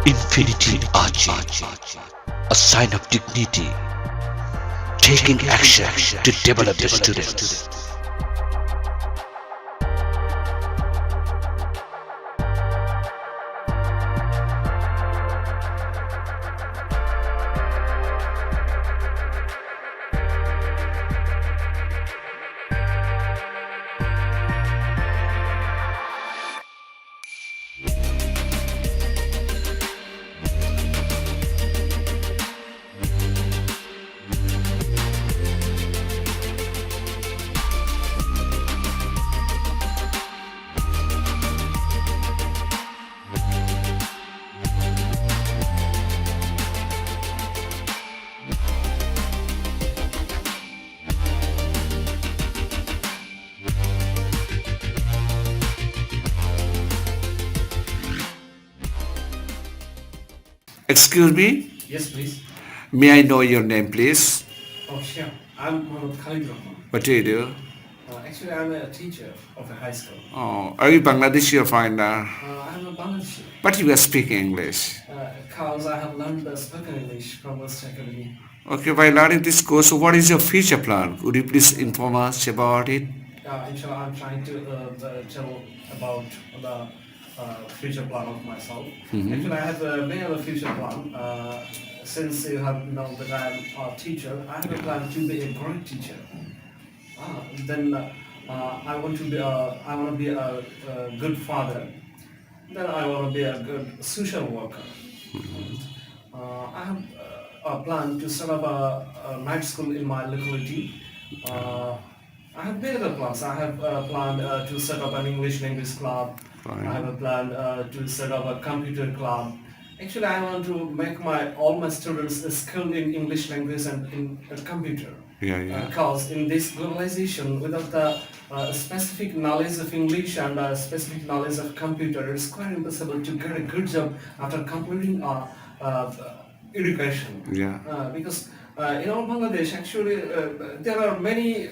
Infinity Ahzee, a sign of dignity, taking action to develop the students. Excuse me, Yes, please. may I know your name, please? Oh, sure. I'm Mohammed Khalid Rahman. What do you do? Actually, I'm a teacher of a high school. Oh, are you Bangladeshi or foreigner? I'm a Bangladeshi. But you are speaking English. Because I have learned the spoken English from West Academy. Okay, by learning this course, what is your future plan? Could you please inform us about it? Inshallah, I'm trying to tell about the future plan of myself. Actually, I have many other future plan. Since you have known that I'm a teacher, I have a plan to be a great teacher. Then I want to be a good father. Then I want to be a good social worker. I have a plan to set up a night school in my locality. I have many other plans. I have planned to set up an English language club. Fine. I have a plan to set up a computer club. Actually, I want to make all my students skilled in English language and in computer. Yeah. Because in this globalization, without the specific knowledge of English and specific knowledge of computer, it's quite impossible to get a good job after completing education. Yeah. Because in all Bangladesh, actually, there are many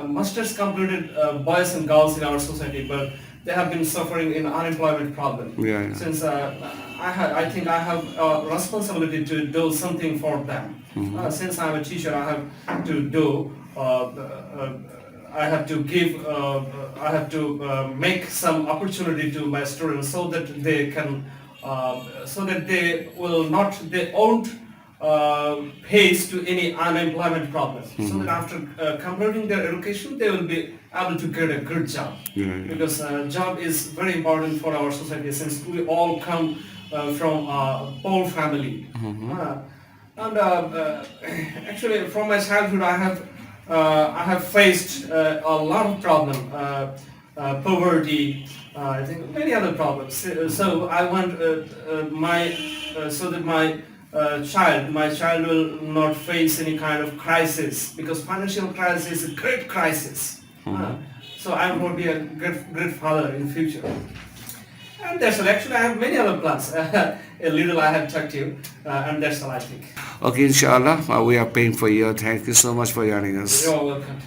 masters completed boys and girls in our society, but they have been suffering in unemployment problem. Yeah. Since I think I have a responsibility to do something for them. Since I'm a teacher, I have to do. I have to give. I have to make some opportunity to my students so that they can. So that they will not. They won't face to any unemployment problem. So that after completing their education, they will be able to get a good job. Yeah. Because job is very important for our society since we all come from a poor family. And actually, from my childhood, I have faced a lot of problem, poverty. I think many other problems. So I want so that my child will not face any kind of crisis, because financial crisis is a great crisis. So I want to be a great father in future. And that's all. Actually, I have many other plans. A little I have talked to you, and that's all I think. Okay, inshallah, we are paying for you. Thank you so much for joining us. You're welcome.